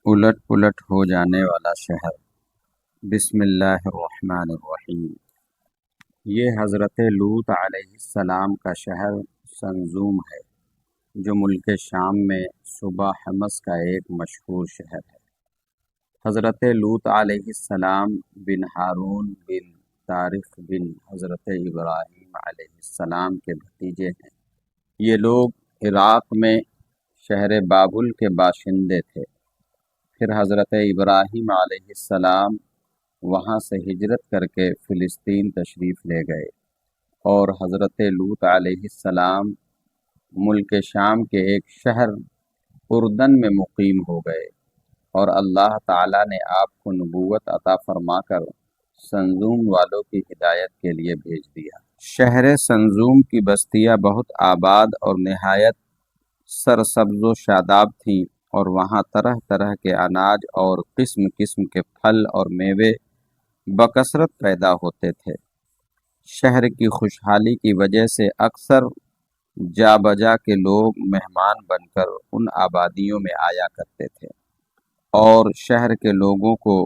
الٹ پلٹ ہو جانے والا شہر۔ بسم اللہ الرحمن الرحیم۔ یہ حضرت لوط علیہ السلام کا شہر سنزوم ہے، جو ملک شام میں صوبہ حمص کا ایک مشہور شہر ہے۔ حضرت لوط علیہ السلام بن ہارون بن طارق بن حضرت ابراہیم علیہ السلام کے بھتیجے ہیں۔ یہ لوگ عراق میں شہر بابل کے باشندے تھے۔ پھر حضرت ابراہیم علیہ السلام وہاں سے ہجرت کر کے فلسطین تشریف لے گئے، اور حضرت لوط علیہ السلام ملک شام کے ایک شہر اردن میں مقیم ہو گئے، اور اللہ تعالیٰ نے آپ کو نبوت عطا فرما کر سنزوم والوں کی ہدایت کے لیے بھیج دیا۔ شہر سنزوم کی بستیاں بہت آباد اور نہایت سرسبز و شاداب تھیں، اور وہاں طرح طرح کے اناج اور قسم قسم کے پھل اور میوے بکثرت پیدا ہوتے تھے۔ شہر کی خوشحالی کی وجہ سے اکثر جا بجا کے لوگ مہمان بن کر ان آبادیوں میں آیا کرتے تھے، اور شہر کے لوگوں کو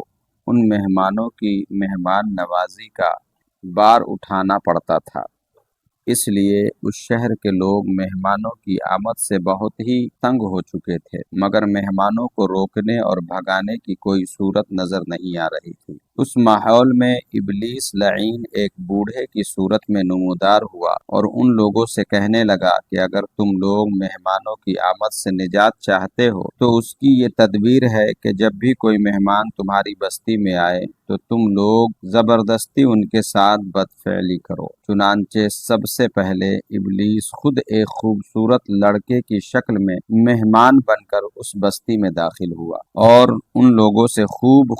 ان مہمانوں کی مہمان نوازی کا بار اٹھانا پڑتا تھا۔ اس لیے اس شہر کے لوگ مہمانوں کی آمد سے بہت ہی تنگ ہو چکے تھے، مگر مہمانوں کو روکنے اور بھگانے کی کوئی صورت نظر نہیں آ رہی تھی۔ اس ماحول میں ابلیس لعین ایک بوڑھے کی صورت میں نمودار ہوا، اور ان لوگوں سے کہنے لگا کہ اگر تم لوگ مہمانوں کی آمد سے نجات چاہتے ہو تو اس کی یہ تدبیر ہے کہ جب بھی کوئی مہمان تمہاری بستی میں آئے تو تم لوگ زبردستی ان کے ساتھ بدفعلی کرو۔ چنانچہ سب سے پہلے ابلیس خود ایک خوبصورت لڑکے کی شکل میں مہمان بن کر اس بستی میں داخل ہوا، اور ان لوگوں سے خوب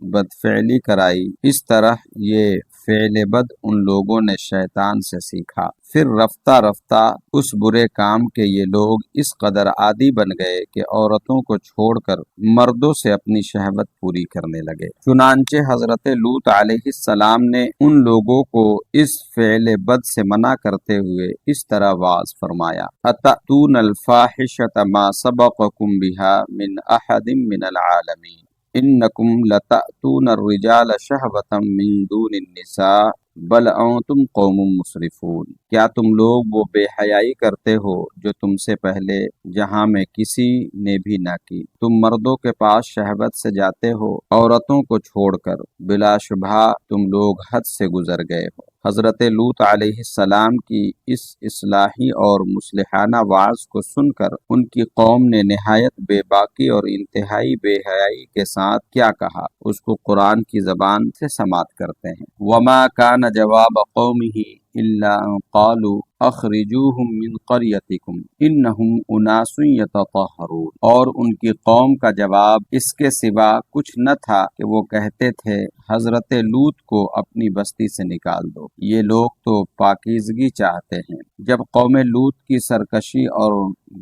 بدفعلی کرائی۔ اس طرح یہ فعل بد ان لوگوں نے شیطان سے سیکھا۔ پھر رفتہ رفتہ اس برے کام کے یہ لوگ اس قدر عادی بن گئے کہ عورتوں کو چھوڑ کر مردوں سے اپنی شہوت پوری کرنے لگے۔ چنانچہ حضرت لوط علیہ السلام نے ان لوگوں کو اس فعل بد سے منع کرتے ہوئے اس طرح واعظ فرمایا: اتأتون الفاحشۃ ما سبقکم بها من احد من العالمین انکم لتأتون الرجال شہوۃ من دون النساء بل انتم قوم مسرفون۔ کیا تم لوگ وہ بے حیائی کرتے ہو جو تم سے پہلے جہاں میں کسی نے بھی نہ کی؟ تم مردوں کے پاس شہوت سے جاتے ہو، عورتوں کو چھوڑ کر، بلا شبہ تم لوگ حد سے گزر گئے ہو۔ حضرت لوط علیہ السلام کی اس اصلاحی اور مصلحانہ وعظ کو سن کر ان کی قوم نے نہایت بے باکی اور انتہائی بے حیائی کے ساتھ کیا کہا، اس کو قرآن کی زبان سے سماعت کرتے ہیں۔ وما کان جواب قومہ الا ان قالوا اخرجوہم من قریتکم انہم اناس یتطہرون۔ اور ان کی قوم کا جواب اس کے سوا کچھ نہ تھا کہ وہ کہتے تھے حضرت لوط کو اپنی بستی سے نکال دو، یہ لوگ تو پاکیزگی چاہتے ہیں۔ جب قوم لوط کی سرکشی اور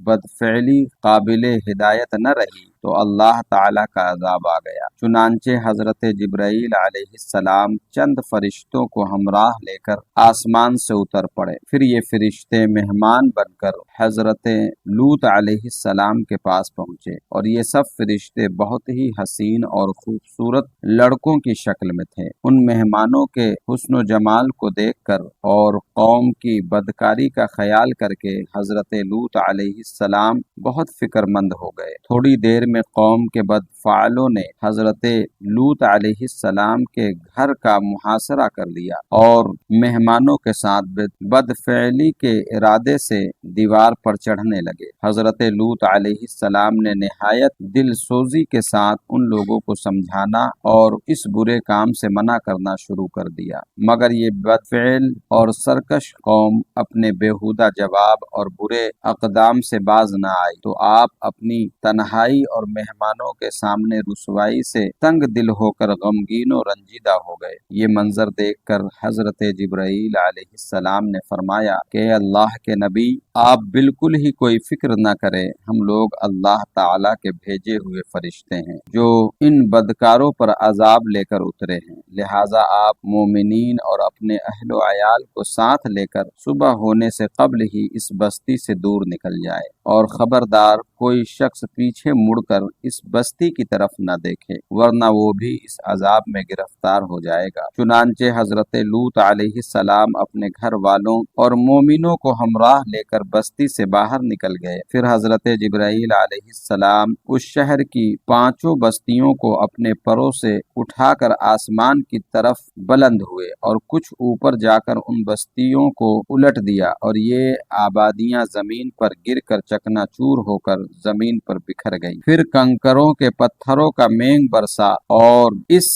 بدفعلی قابل ہدایت نہ رہی تو اللہ تعالیٰ کا عذاب آ گیا۔ چنانچہ حضرت جبرائیل علیہ السلام چند فرشتوں کو ہمراہ لے کر آسمان سے اتر پڑے۔ پھر یہ فرشتے مہمان بن کر حضرت لوط علیہ السلام کے پاس پہنچے، اور یہ سب فرشتے بہت ہی حسین اور خوبصورت لڑکوں کی شکل میں تھے۔ ان مہمانوں کے حسن و جمال کو دیکھ کر اور قوم کی بدکاری کا خیال کر کے حضرت لوط علیہ السلام بہت فکر مند ہو گئے۔ تھوڑی دیر میں قوم کے بدفعلوں نے حضرت لوط علیہ السلام کے گھر کا محاصرہ کر لیا، اور مہمانوں کے ساتھ بدفعلی کے ارادے سے دیوار پر چڑھنے لگے۔ حضرت لوط علیہ السلام نے نہایت دل سوزی کے ساتھ ان لوگوں کو سمجھانا اور اس برے کام سے منع کرنا شروع کر دیا، مگر یہ بدفعل اور سرکش قوم اپنے بیہودہ جواب اور برے اقدام سے باز نہ آئی، تو آپ اپنی تنہائی اور مہمانوں کے سامنے رسوائی سے تنگ دل ہو کر غمگین و رنجیدہ ہو گئے۔ یہ منظر دیکھ کر حضرت جبرائیل علیہ السلام نے فرمایا کہ اے اللہ کے نبی، آپ بالکل ہی کوئی فکر نہ کریں، ہم لوگ اللہ تعالیٰ کے بھیجے ہوئے فرشتے ہیں جو ان بدکاروں پر عذاب لے کر اترے ہیں، لہٰذا آپ مومنین اور اپنے اہل و عیال کو ساتھ لے کر صبح ہونے سے قبل ہی اس بستی سے دور نکل جائے اور خبردار کوئی شخص پیچھے مڑ کر اس بستی کی طرف نہ دیکھے ورنہ وہ بھی اس عذاب میں گرفتار ہو جائے گا۔ چنانچہ حضرت لوط علیہ السلام اپنے گھر والوں اور مومنوں کو ہمراہ لے کر بستی سے باہر نکل گئے۔ پھر حضرت جبرائیل علیہ السلام اس شہر کی 5 بستیوں کو اپنے پروں سے اٹھا کر آسمان کی طرف بلند ہوئے اور کچھ اوپر جا کر ان بستیوں کو الٹ دیا اور یہ آبادیاں زمین پر گر کر چکنا چور ہو کر زمین پر بکھر گئی۔ پھر کنکروں کے پتھروں کا مینگ برسا اور اس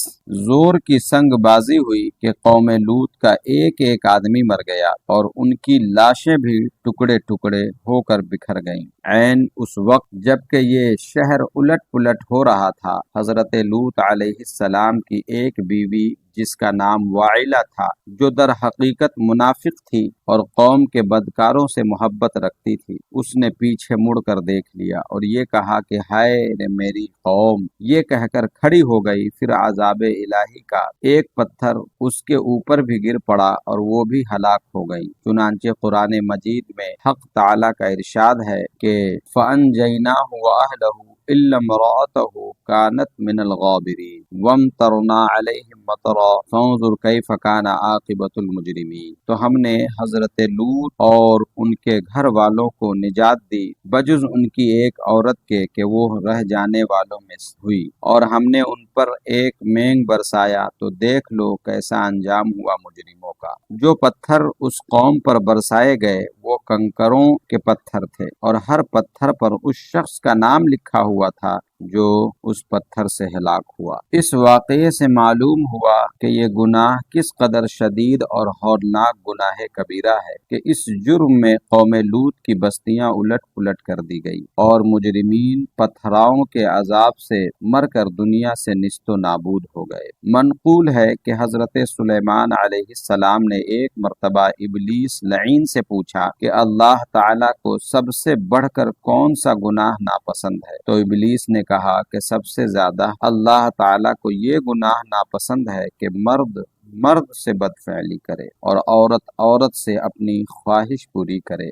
زور کی سنگ بازی ہوئی کہ قوم لوط کا ایک ایک آدمی مر گیا اور ان کی لاشیں بھی ٹکڑے ٹکڑے ہو کر بکھر گئیں۔ عین اس وقت جب کہ یہ شہر الٹ پلٹ ہو رہا تھا، حضرت لوط علیہ السلام کی ایک بیوی جس کا نام وائلہ تھا، جو در حقیقت منافق تھی اور قوم کے بدکاروں سے محبت رکھتی تھی، اس نے پیچھے مڑ کر دیکھ لیا اور یہ کہا کہ ہائے رے میری قوم، یہ کہہ کر کھڑی ہو گئی۔ پھر عذاب الہی کا ایک پتھر اس کے اوپر بھی گر پڑا اور وہ بھی ہلاک ہو گئی۔ چنانچہ قرآن مجید میں حق تعالی کا ارشاد ہے کہ فَأَنْجَيْنَاهُ وَأَهْلَهُ إِلَّا امْرَأَتَهُ كَانَتْ مِنَ الْغَابِرِينَ وَامْطَرْنَا عَلَيْهِمْ مَطَرًا فَانظُرْ كَيْفَ كَانَ عَاقِبَةُ الْمُجْرِمِينَ۔ تو ہم نے حضرت لوط اور ان کے گھر والوں کو نجات دی بجز ان کی ایک عورت کے کہ وہ رہ جانے والوں میں ہوئی، اور ہم نے ان پر ایک مینگ برسایا تو دیکھ لو کیسا انجام ہوا مجرموں کا۔ جو پتھر اس قوم پر برسائے گئے وہ کنکروں کے پتھر تھے اور ہر پتھر پر اس شخص کا نام لکھا ہوا تھا جو اس پتھر سے ہلاک ہوا۔ اس واقعے سے معلوم ہوا کہ یہ گناہ کس قدر شدید اور ہولناک گناہ کبیرہ ہے کہ اس جرم میں قوم لوط کی بستیاں الٹ پلٹ کر دی گئی اور مجرمین پتھراؤں کے عذاب سے مر کر دنیا سے نیست و نابود ہو گئے۔ منقول ہے کہ حضرت سلیمان علیہ السلام نے ایک مرتبہ ابلیس لعین سے پوچھا کہ اللہ تعالیٰ کو سب سے بڑھ کر کون سا گناہ ناپسند ہے؟ تو ابلیس نے کہا کہ سب سے زیادہ اللہ تعالیٰ کو یہ گناہ ناپسند ہے کہ مرد سے بدفعلی کرے اور عورت سے اپنی خواہش پوری کرے۔